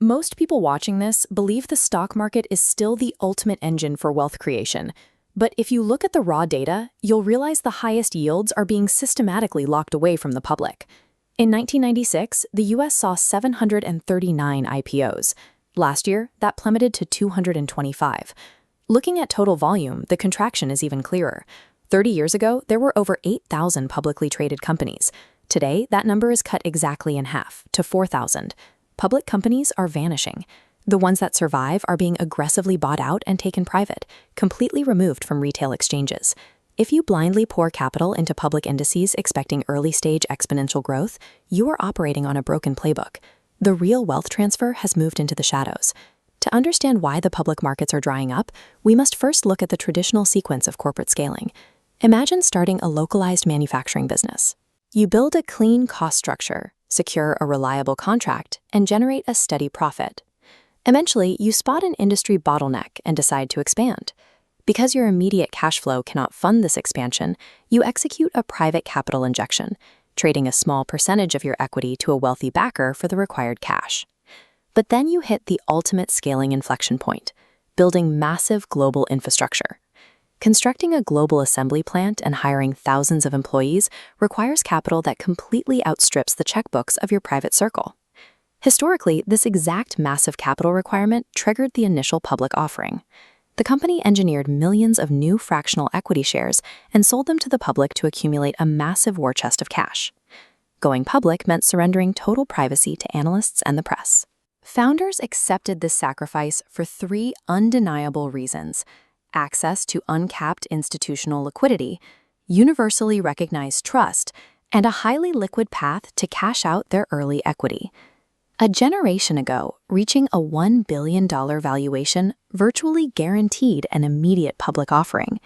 Most people watching this believe the stock market is still the ultimate engine for wealth creation. But if you look at the raw data, you'll realize the highest yields are being systematically locked away from the public. In 1996, the US saw 739 IPOs. Last year, that plummeted to 225. Looking at total volume, the contraction is even clearer. 30 years ago, there were over 8,000 publicly traded companies. Today, that number is cut exactly in half, to 4,000. Public companies are vanishing. The ones that survive are being aggressively bought out and taken private, completely removed from retail exchanges. If you blindly pour capital into public indices expecting early-stage exponential growth, you are operating on a broken playbook. The real wealth transfer has moved into the shadows. To understand why the public markets are drying up, we must first look at the traditional sequence of corporate scaling. Imagine starting a localized manufacturing business. You build a clean cost structure, secure a reliable contract, and generate a steady profit. Eventually, you spot an industry bottleneck and decide to expand. Because your immediate cash flow cannot fund this expansion, you execute a private capital injection, trading a small percentage of your equity to a wealthy backer for the required cash. But then you hit the ultimate scaling inflection point, building massive global infrastructure. Constructing a global assembly plant and hiring thousands of employees requires capital that completely outstrips the checkbooks of your private circle. Historically, this exact massive capital requirement triggered the initial public offering. The company engineered millions of new fractional equity shares and sold them to the public to accumulate a massive war chest of cash. Going public meant surrendering total privacy to analysts and the press. Founders accepted this sacrifice for three undeniable reasons: access to uncapped institutional liquidity, universally recognized trust, and a highly liquid path to cash out their early equity. A generation ago, reaching a $1 billion valuation virtually guaranteed an immediate public offering.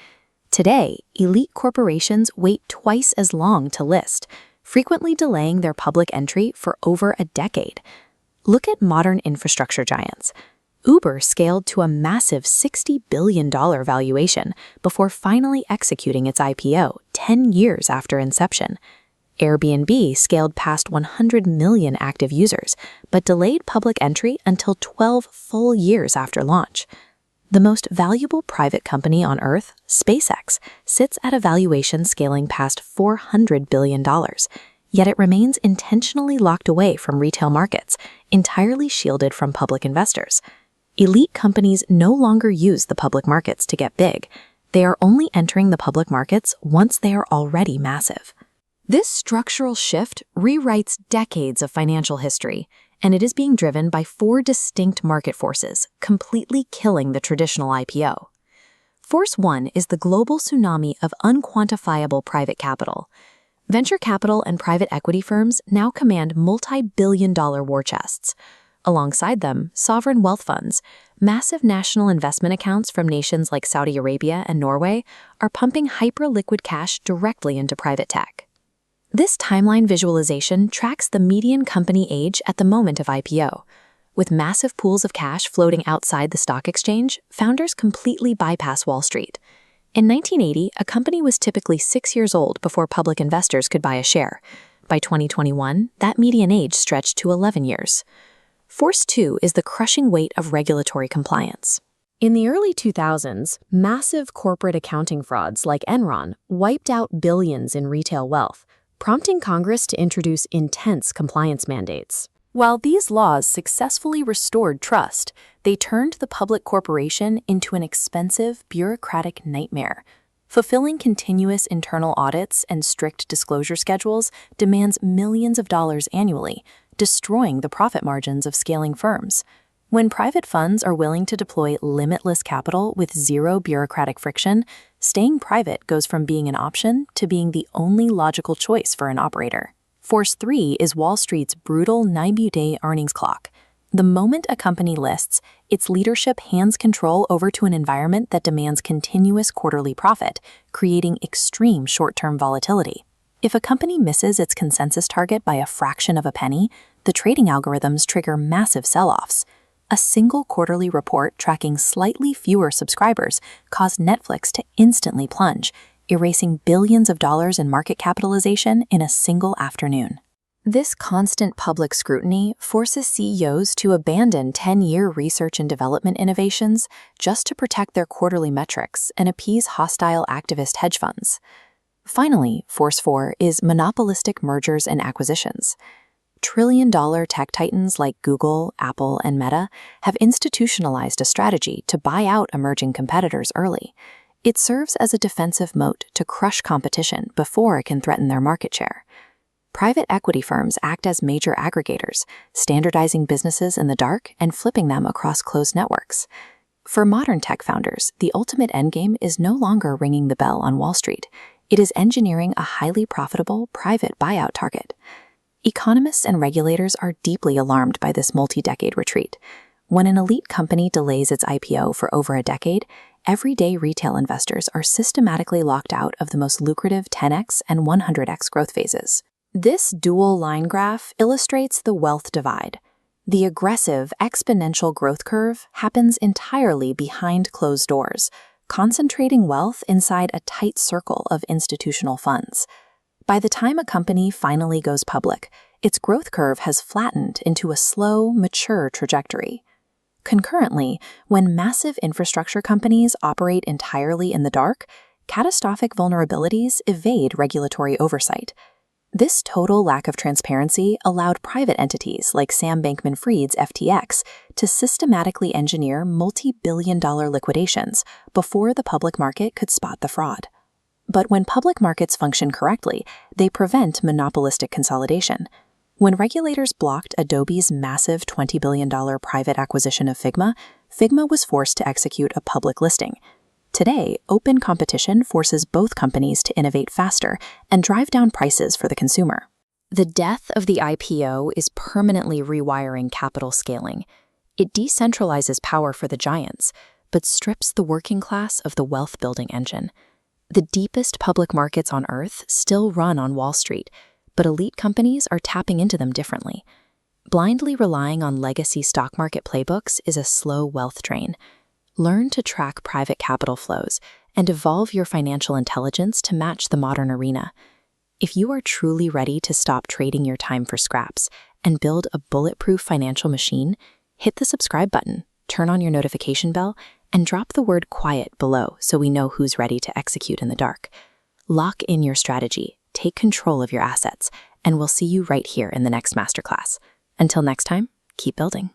Today, elite corporations wait twice as long to list, frequently delaying their public entry for over a decade. Look at modern infrastructure giants. Uber scaled to a massive $60 billion valuation before finally executing its IPO 10 years after inception. Airbnb scaled past 100 million active users, but delayed public entry until 12 full years after launch. The most valuable private company on Earth, SpaceX, sits at a valuation scaling past $400 billion, yet it remains intentionally locked away from retail markets, entirely shielded from public investors. Elite companies no longer use the public markets to get big. They are only entering the public markets once they are already massive. This structural shift rewrites decades of financial history, and it is being driven by four distinct market forces, completely killing the traditional IPO. Force 1 is the global tsunami of unquantifiable private capital. Venture capital and private equity firms now command multi-billion-dollar war chests. Alongside them, sovereign wealth funds, massive national investment accounts from nations like Saudi Arabia and Norway, are pumping hyper-liquid cash directly into private tech. This timeline visualization tracks the median company age at the moment of IPO. With massive pools of cash floating outside the stock exchange, founders completely bypass Wall Street. In 1980, a company was typically 6 years old before public investors could buy a share. By 2021, that median age stretched to 11 years. Force 2 is the crushing weight of regulatory compliance. In the early 2000s, massive corporate accounting frauds like Enron wiped out billions in retail wealth, prompting Congress to introduce intense compliance mandates. While these laws successfully restored trust, they turned the public corporation into an expensive, bureaucratic nightmare. Fulfilling continuous internal audits and strict disclosure schedules demands millions of dollars annually, destroying the profit margins of scaling firms. When private funds are willing to deploy limitless capital with zero bureaucratic friction, staying private goes from being an option to being the only logical choice for an operator. Force 3 is Wall Street's brutal 90-day earnings clock. The moment a company lists, its leadership hands control over to an environment that demands continuous quarterly profit, creating extreme short-term volatility. If a company misses its consensus target by a fraction of a penny, the trading algorithms trigger massive sell-offs. A single quarterly report tracking slightly fewer subscribers caused Netflix to instantly plunge, erasing billions of dollars in market capitalization in a single afternoon. This constant public scrutiny forces CEOs to abandon 10-year research and development innovations just to protect their quarterly metrics and appease hostile activist hedge funds. Finally, Force 4 is monopolistic mergers and acquisitions. Trillion-dollar tech titans like Google, Apple, and Meta have institutionalized a strategy to buy out emerging competitors early. It serves as a defensive moat to crush competition before it can threaten their market share. Private equity firms act as major aggregators, standardizing businesses in the dark and flipping them across closed networks. For modern tech founders, the ultimate endgame is no longer ringing the bell on Wall Street. It is engineering a highly profitable private buyout target. Economists and regulators are deeply alarmed by this multi-decade retreat. When an elite company delays its IPO for over a decade, everyday retail investors are systematically locked out of the most lucrative 10x and 100x growth phases. This dual line graph illustrates the wealth divide. The aggressive, exponential growth curve happens entirely behind closed doors, concentrating wealth inside a tight circle of institutional funds. By the time a company finally goes public, its growth curve has flattened into a slow, mature trajectory. Concurrently, when massive infrastructure companies operate entirely in the dark, catastrophic vulnerabilities evade regulatory oversight. This total lack of transparency allowed private entities like Sam Bankman-Fried's FTX to systematically engineer multi-billion-dollar liquidations before the public market could spot the fraud. But when public markets function correctly, they prevent monopolistic consolidation. When regulators blocked Adobe's massive $20 billion private acquisition of Figma, Figma was forced to execute a public listing. Today, open competition forces both companies to innovate faster and drive down prices for the consumer. The death of the IPO is permanently rewiring capital scaling. It decentralizes power for the giants, but strips the working class of the wealth-building engine. The deepest public markets on Earth still run on Wall Street, but elite companies are tapping into them differently. Blindly relying on legacy stock market playbooks is a slow wealth train. Learn to track private capital flows and evolve your financial intelligence to match the modern arena. If you are truly ready to stop trading your time for scraps and build a bulletproof financial machine, hit the subscribe button, turn on your notification bell, and drop the word quiet below so we know who's ready to execute in the dark. Lock in your strategy, take control of your assets, and we'll see you right here in the next masterclass. Until next time, keep building.